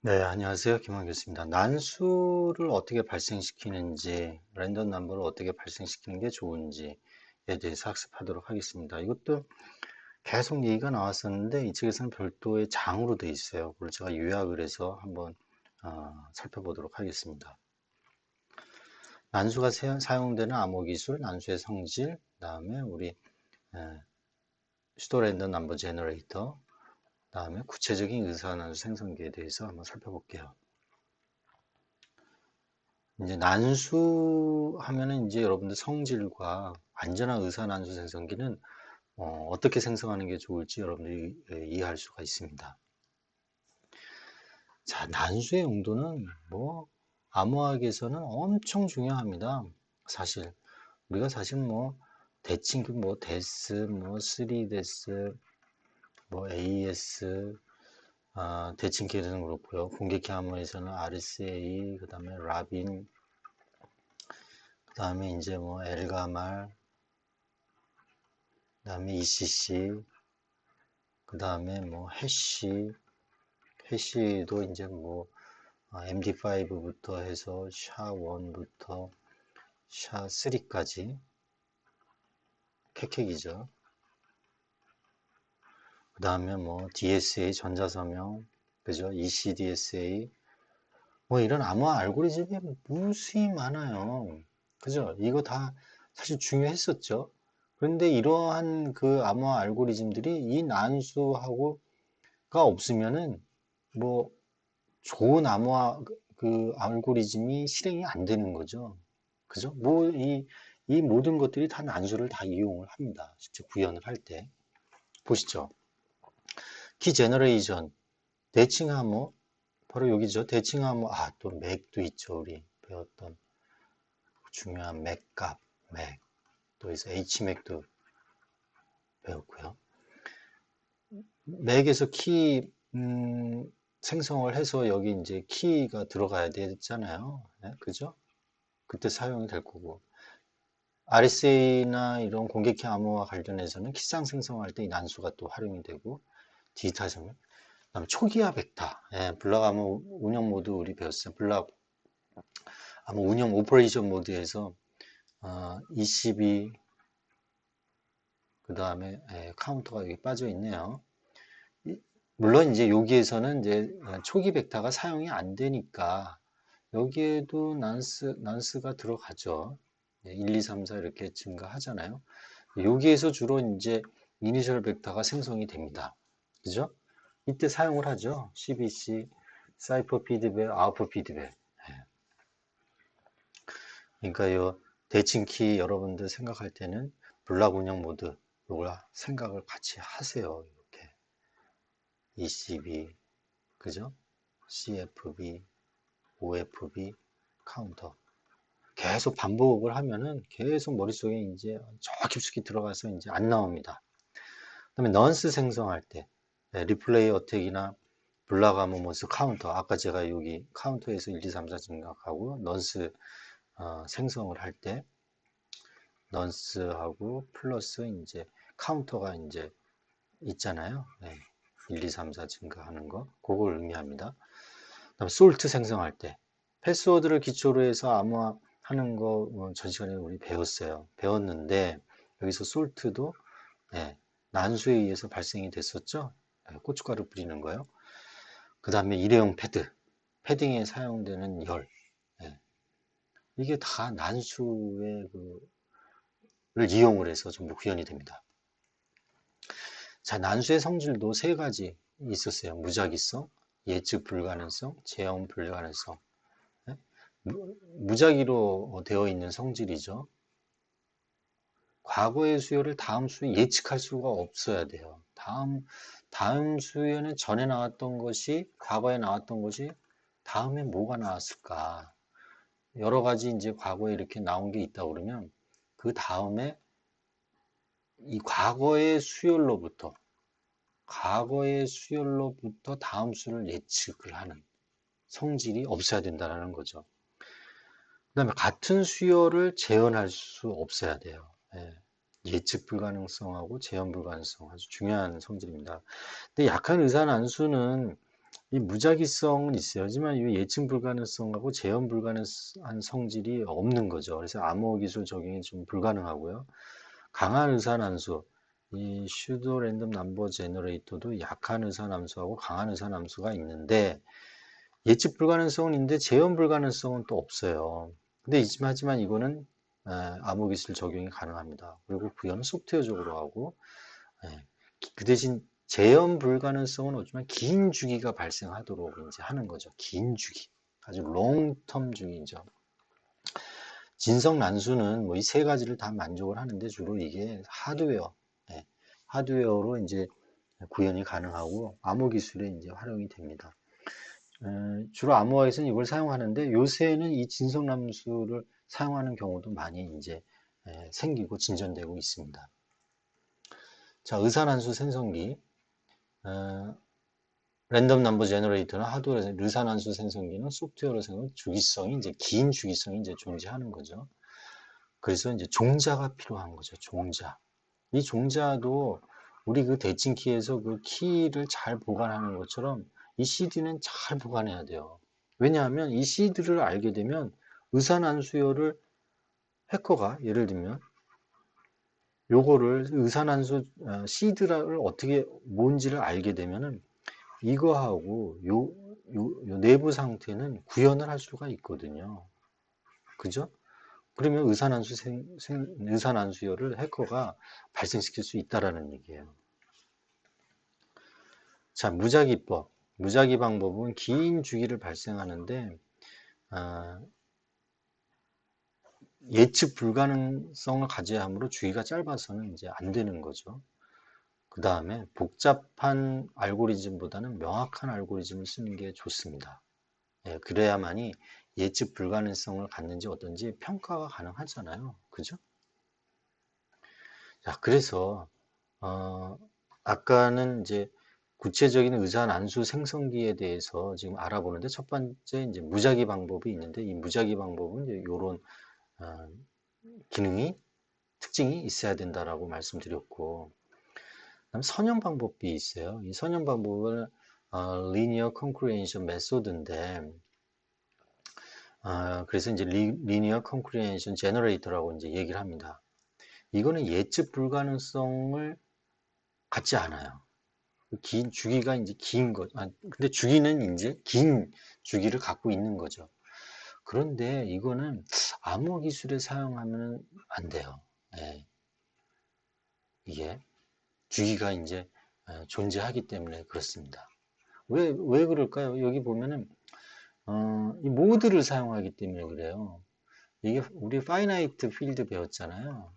네, 안녕하세요. 김한규입니다. 난수를 어떻게 발생시키는지, 랜덤 넘버를 어떻게 발생시키는 게 좋은지에 대해서 학습하도록 하겠습니다. 이것도 계속 얘기가 나왔었는데, 이 책에서는 별도의 장으로 되어 있어요. 그걸 제가 요약을 해서 한번 살펴보도록 하겠습니다. 난수가 사용되는 암호 기술, 난수의 성질, 그다음에 우리 슈도 랜덤 넘버 제너레이터, 그다음에 구체적인 의사난수 생성기에 대해서 한번 살펴볼게요. 이제 난수 하면은 이제 여러분들 성질과 안전한 의사 난수 생성기는 떻게 생성하는 게 좋을지 여러분들이 이해할 수가 있습니다. 자, 난수의 용도는 뭐 암호학에서는 엄청 중요합니다. 사실 우리가 사실 뭐 대칭 뭐 데스, 뭐 3데스, 뭐 AS 대칭키에서는 그렇고요. 공격기 암호에서는 RSA, 그다음에 라빈, 그다음에 이제 뭐 엘가말, 그다음에 ECC, 그다음에 뭐 해시도 이제 뭐 MD5부터 해서 샤1부터 샤3까지 캐캐기죠. 그다음에 뭐 DSA 전자서명, 그죠? ECDSA 뭐 이런 암호 알고리즘이 무수히 많아요. 그죠? 이거 다 사실 중요했었죠. 그런데 이러한 그 암호 알고리즘들이 이 난수하고가 없으면은 뭐 좋은 암호화 그 알고리즘이 실행이 안 되는 거죠. 그죠? 뭐 이 모든 것들이 다 난수를 다 이용을 합니다. 실제 구현을 할 때. 보시죠. 키 제너레이션, 대칭 암호, 바로 여기죠. 대칭 암호, 또 맥도 있죠. 우리 배웠던 중요한 맥 값, 맥. 또 있어 H맥도 배웠고요. 맥에서 키, 생성을 해서 여기 이제 키가 들어가야 되잖아요. 네, 그죠? 그때 사용이 될 거고. RSA나 이런 공격형 암호와 관련해서는 키상 생성할 때 이 난수가 또 활용이 되고 디지털 설명. 그다음에 초기화 벡터, 블락 암호 운영 모드 우리 배웠어요. 블락 암호 운영 오퍼레이션 모드에서 ECB 그다음에 카운터가 여기 빠져 있네요. 물론 이제 여기에서는 이제 초기 벡터가 사용이 안 되니까 여기에도 난스가 들어가죠. 1, 2, 3, 4 이렇게 증가하잖아요. 여기에서 주로 이제 이니셜 벡터가 생성이 됩니다. 그죠? 이때 사용을 하죠. CBC, 사이퍼 피드백, 아웃풋 피드백. 그러니까 요 대칭키 여러분들 생각할 때는 블락 운영 모드 요걸 생각을 같이 하세요. 이렇게 ECB, 그죠? CFB, OFB, 카운터. 계속 반복을 하면은 계속 머릿속에 이제 저 깊숙이 들어가서 이제 안 나옵니다. 그다음에 넌스 생성할 때 리플레이 어택이나 블라가모모스 카운터 아까 제가 여기 카운터에서 1, 2, 3, 4 증가하고 넌스 생성을 할 때 넌스하고 플러스 이제 카운터가 이제 있잖아요. 1, 2, 3, 4 증가하는 거 그걸 의미합니다. 그다음에 솔트 생성할 때 패스워드를 기초로 해서 암호화하는 거 전 시간에 우리 배웠는데 여기서 솔트도 난수에 의해서 발생이 됐었죠. 고춧가루 뿌리는 거요. 그 다음에 일회용 패딩에 사용되는 열. 예, 이게 다 난수의 를 이용을 해서 전부 구현이 됩니다. 자, 난수의 성질도 세 가지 있었어요. 무작위성, 예측 불가능성, 재현 불가능성. 예? 무작위로 되어 있는 성질이죠. 과거의 수요를 다음 수에 예측할 수가 없어야 돼요. 다음 수요는 전에 나왔던 것이, 과거에 나왔던 것이 다음에 뭐가 나왔을까? 여러 가지 이제 과거에 이렇게 나온 게 있다 그러면 그 다음에 이 과거의 수열로부터 다음 수를 예측을 하는 성질이 없어야 된다는 거죠. 그 다음에 같은 수열을 재현할 수 없어야 돼요. 예측 불가능성하고 재현 불가능성 아주 중요한 성질입니다. 근데 약한 의사난수는 이 무작위성은 있어요. 하지만 이 예측 불가능성하고 재현 불가능한 성질이 없는 거죠. 그래서 암호 기술 적용이 좀 불가능하고요. 강한 의사남수, 이 슈도 랜덤 넘버 제너레이터도 약한 의사남수하고 강한 의사남수가 있는데 예측 불가능성은 있는데 재현 불가능성은 또 없어요. 근데 하지만 이거는 암호 기술 적용이 가능합니다. 그리고 구현은 소프트웨어적으로 하고 그 대신 재현 불가능성은 없지만 긴 주기가 발생하도록 이제 하는 거죠. 긴 주기. 아주 롱텀 주기죠. 진성 난수는 뭐 이 세 가지를 다 만족을 하는데 주로 이게 하드웨어, 하드웨어로 이제 구현이 가능하고 암호 기술에 이제 활용이 됩니다. 주로 암호화에서는 이걸 사용하는데 요새는 이 진성 난수를 사용하는 경우도 많이 이제 생기고 진전되고 있습니다. 자, 의사난수 생성기. 랜덤 넘버 제너레이터는 하드웨어에서 의사난수 생성기는 소프트웨어로 생성 주기성이 이제 긴 주기성이 이제 존재하는 거죠. 그래서 이제 종자가 필요한 거죠. 종자. 이 종자도 우리 그 대칭키에서 그 키를 잘 보관하는 것처럼 이 CD는 잘 보관해야 돼요. 왜냐하면 이 CD를 알게 되면 의사난수열을 해커가 예를 들면 요거를 의사난수 CD를 어떻게 뭔지를 알게 되면은 이거하고 요 내부 상태는 구현을 할 수가 있거든요. 그죠? 그러면 의사난수열을 해커가 발생시킬 수 있다라는 얘기예요. 자, 무작위법. 무작위 방법은 긴 주기를 발생하는데 예측 불가능성을 가져야 하므로 주기가 짧아서는 이제 안 되는 거죠. 그 다음에 복잡한 알고리즘보다는 명확한 알고리즘을 쓰는 게 좋습니다. 그래야만이 예측 불가능성을 갖는지 어떤지 평가가 가능하잖아요. 그죠? 자, 그래서 아까는 이제 구체적인 의사 난수 생성기에 대해서 지금 알아보는데 첫 번째 이제 무작위 방법이 있는데 이 무작위 방법은 이제 이런 기능이 특징이 있어야 된다라고 말씀드렸고 그다음 선형 방법이 있어요. 이 선형 방법은 linear concurrency method인데 그래서 이제 linear concurrency generator라고 이제 얘기를 합니다. 이거는 예측 불가능성을 갖지 않아요. 긴 주기가 이제 긴 것. 근데 주기는 이제 긴 주기를 갖고 있는 거죠. 그런데 이거는 암호 기술에 사용하면 안 돼요. 예, 이게 주기가 이제 존재하기 때문에 그렇습니다. 왜 그럴까요? 여기 보면은 이 모드를 사용하기 때문에 그래요. 이게 우리 파이나이트 필드 배웠잖아요.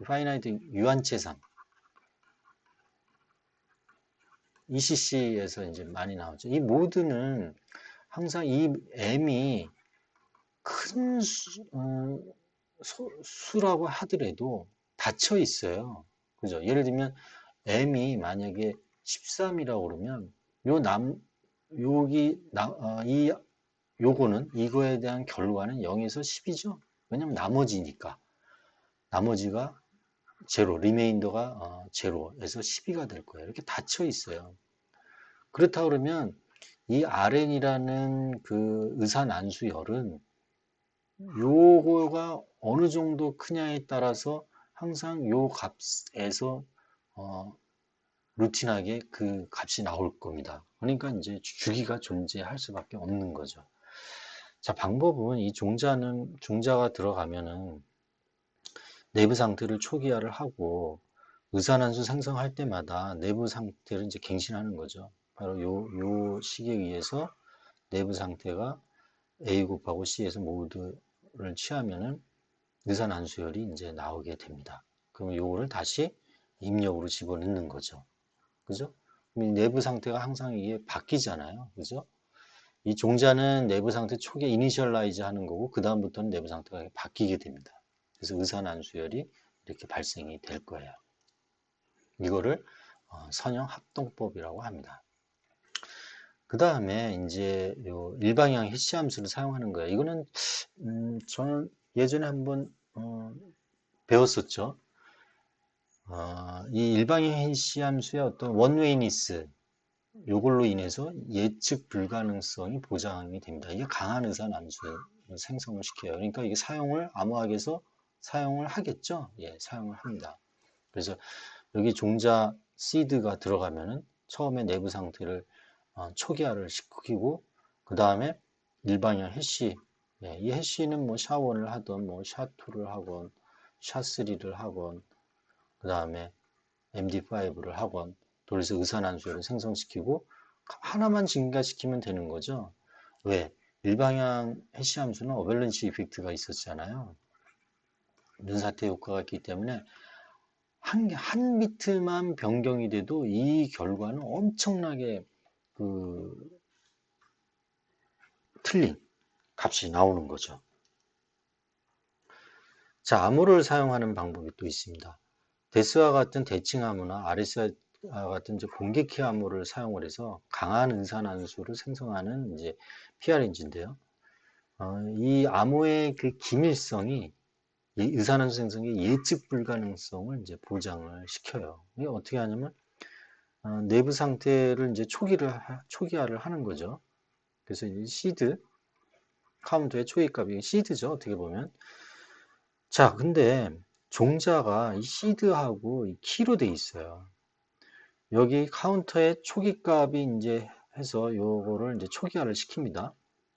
파이나이트 유한체상 ECC에서 이제 많이 나오죠. 이 모드는 항상 이 M이 큰 수라고 하더라도 닫혀 있어요. 그죠? 예를 들면 M이 만약에 13이라고 그러면 여기 요거는 이거에 대한 결과는 0에서 10이죠. 왜냐면 나머지니까. 나머지가 제로, 리메인더가 제로에서 12가 될 거예요. 이렇게 닫혀 있어요. 그렇다 그러면 이 RN이라는 그 의사난수열은 요거가 어느 정도 크냐에 따라서 항상 요 값에서 루틴하게 그 값이 나올 겁니다. 그러니까 이제 주기가 존재할 수밖에 없는 거죠. 자, 방법은 이 종자가 들어가면은 내부 상태를 초기화를 하고 의산환수 생성할 때마다 내부 상태를 이제 갱신하는 거죠. 바로 요 식에 의해서 내부 상태가 A 곱하고 C에서 모두를 취하면은 의산환수열이 이제 나오게 됩니다. 그럼 요거를 다시 입력으로 집어넣는 거죠. 그죠? 그럼 내부 상태가 항상 이게 바뀌잖아요. 그죠? 이 종자는 내부 상태 초기에 이니셜라이즈 하는 거고 그 다음부터는 내부 상태가 바뀌게 됩니다. 그래서 의산환수열이 이렇게 발생이 될 거예요. 이거를 선형 합동법이라고 합니다. 그 다음에 이제 요 일방향 해시함수를 사용하는 거예요. 이거는 저는 예전에 한번 배웠었죠. 이 일방향 해시함수의 어떤 원웨이니스 요걸로 인해서 예측 불가능성이 보장이 됩니다. 이게 강한 의사 남수를 생성을 시켜요. 그러니까 이게 사용을 암호학에서 사용을 하겠죠. 예, 사용을 합니다. 그래서 여기 종자 시드가 들어가면은 처음에 내부 상태를 초기화를 시키고 그 다음에 일반형 해시, 예, 이 해시는 뭐 샤1을 하던 뭐 샤2를 하건 샤3를 하건 그 다음에 MD5를 하건 돌려서 의산환수를 생성시키고 하나만 증가시키면 되는 거죠. 왜? 일방향 해시 함수는 어밸런시 이펙트가 있었잖아요. 눈사태 효과가 있기 때문에 한 비트만 변경이 돼도 이 결과는 엄청나게 그 틀린 값이 나오는 거죠. 자, 암호를 사용하는 방법이 또 있습니다. 데스와 같은 대칭 암호나 RS와 같은 이제 공개키 암호를 사용을 해서 강한 의산환수를 생성하는 이제 PRNG인데요. 이 암호의 그 기밀성이 이 의산환수 생성의 예측 불가능성을 이제 보장을 시켜요. 이게 어떻게 하냐면 내부 상태를 이제 초기화를 하는 거죠. 그래서 이제 시드 카운트의 초기값이 시드죠. 어떻게 보면. 자, 근데 종자가 이 시드하고 이 키로 돼 있어요. 여기 카운터의 초기값이 이제 해서 요거를 이제 초기화를 시킵니다.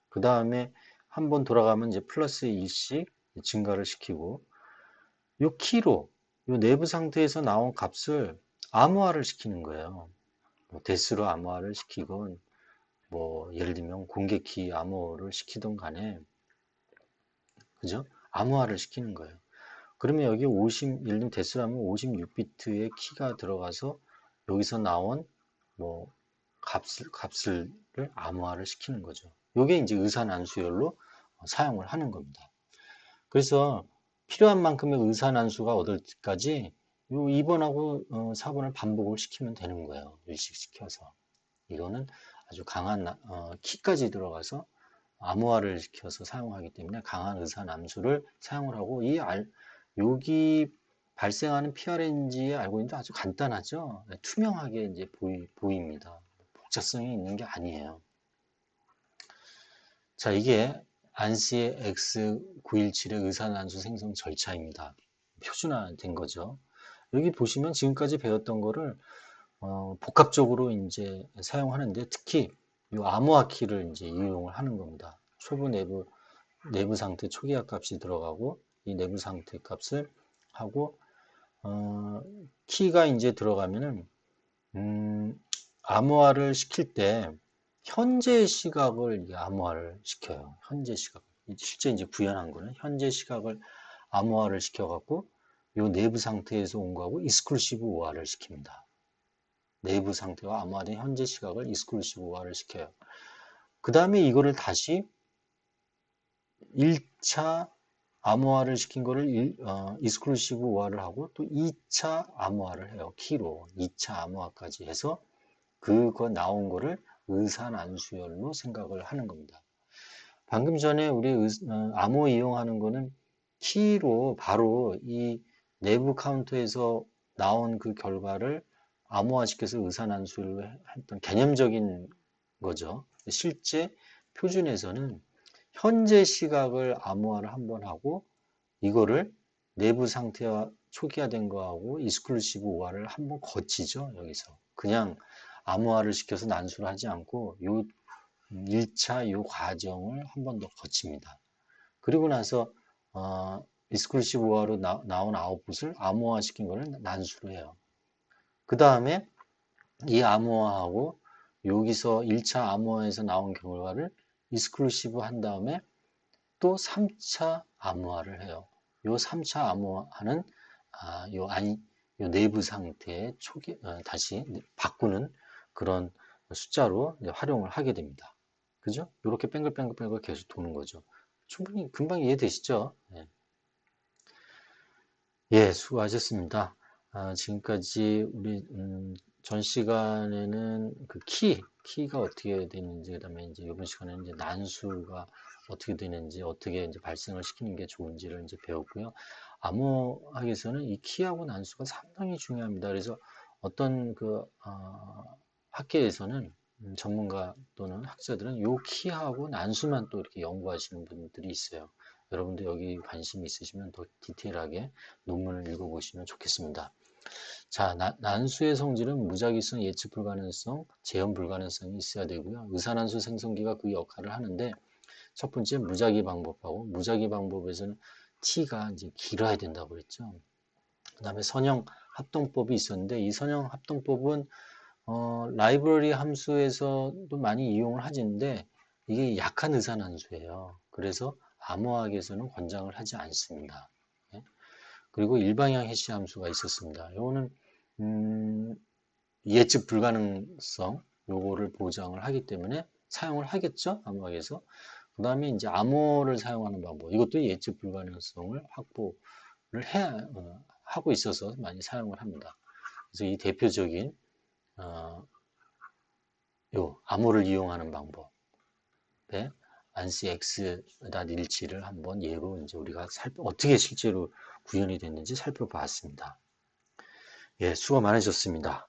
그 다음에 한번 돌아가면 이제 플러스 1씩 증가를 시키고 요 키로 요 내부 상태에서 나온 값을 암호화를 시키는 거예요. 뭐 데스로 암호화를 시키건 뭐 예를 들면 공개키 암호를 시키든 간에 그죠? 암호화를 시키는 거예요. 그러면 여기 예를 들면 데스라면 56비트의 키가 들어가서 여기서 나온 뭐 값을 암호화를 시키는 거죠. 이게 이제 의산안수열로 사용을 하는 겁니다. 그래서 필요한 만큼의 의산안수가 얻을 때까지 요 2번하고 4번을 반복을 시키면 되는 거예요. 일식시켜서. 이거는 아주 강한 키까지 들어가서 암호화를 시켜서 사용하기 때문에 강한 의산함수를 사용을 하고 여기 발생하는 PRNG의 알고리즘도 아주 간단하죠. 투명하게 이제 보입니다. 복잡성이 있는 게 아니에요. 자, 이게 안시의 X917의 의산함수 생성 절차입니다. 표준화된 거죠. 여기 보시면 지금까지 배웠던 거를 복합적으로 이제 사용하는데 특히 이 암호화 키를 이제 이용을 하는 겁니다. 초보 내부 상태 초기화 값이 들어가고 이 내부 상태 값을 하고 키가 이제 들어가면은 암호화를 시킬 때 현재 시각을 암호화를 시켜요. 현재 시각. 실제 이제 구현한 거는 현재 시각을 암호화를 시켜갖고 요 내부 상태에서 온 거하고 익스클루시브 우화를 시킵니다. 내부 상태와 암호화된 현재 시각을 익스클루시브 우화를 시켜요. 그 다음에 이거를 다시 1차 암호화를 시킨 거를 익스클루시브 우화를 하고 또 2차 암호화를 해요. 키로 2차 암호화까지 해서 그거 나온 거를 의산안수열로 생각을 하는 겁니다. 방금 전에 우리 암호 이용하는 거는 키로 바로 이 내부 카운터에서 나온 그 결과를 암호화시켜서 의산안수를 했던 개념적인 거죠. 실제 표준에서는 현재 시각을 암호화를 한번 하고 이거를 내부 상태와 초기화된 거하고 익스클루시브 우화를 한번 거치죠. 여기서 그냥 암호화를 시켜서 난수를 하지 않고 요 1차 요 과정을 한 번 더 거칩니다. 그리고 나서 익스클루시브 우화로 나온 아웃풋을 암호화 시킨 거를 난수를 해요. 그 다음에 이 암호화하고 여기서 1차 암호화에서 나온 결과를 익스클루시브 한 다음에 또 3차 암호화를 해요. 요 3차 암호화는 요 내부 상태의 다시 바꾸는 그런 숫자로 활용을 하게 됩니다. 그죠? 이렇게 뱅글뱅글 계속 도는 거죠. 충분히 금방 이해되시죠? 네. 예, 수고하셨습니다. 지금까지 우리 전 시간에는 그 키가 어떻게 되는지, 그다음에 이제 이번 시간에는 이제 난수가 어떻게 되는지, 어떻게 이제 발생을 시키는 게 좋은지를 이제 배웠고요. 암호학에서는 이 키하고 난수가 상당히 중요합니다. 그래서 어떤 학계에서는 전문가 또는 학자들은 요 키하고 난수만 또 이렇게 연구하시는 분들이 있어요. 여러분도 여기 관심 있으시면 더 디테일하게 논문을 읽어보시면 좋겠습니다. 자, 난수의 성질은 무작위성, 예측 불가능성, 재현 불가능성이 있어야 되고요. 의사난수 생성기가 그 역할을 하는데 첫 번째 무작위 방법하고 무작위 방법에서는 t가 이제 길어야 된다고 그랬죠. 그 다음에 선형 합동법이 있었는데 이 선형 합동법은 라이브러리 함수에서도 많이 이용을 하는데 이게 약한 의사난수예요. 그래서 암호학에서는 권장을 하지 않습니다. 예? 그리고 일방향 해시 함수가 있었습니다. 이거는 예측 불가능성 요거를 보장을 하기 때문에 사용을 하겠죠, 암호학에서. 그 다음에 이제 암호를 사용하는 방법, 이것도 예측 불가능성을 확보를 하고 있어서 많이 사용을 합니다. 그래서 이 대표적인 요 암호를 이용하는 방법에 ANSI X.일치를 한번 예로 이제 우리가 어떻게 실제로 구현이 됐는지 살펴봤습니다. 예, 수고 많으셨습니다.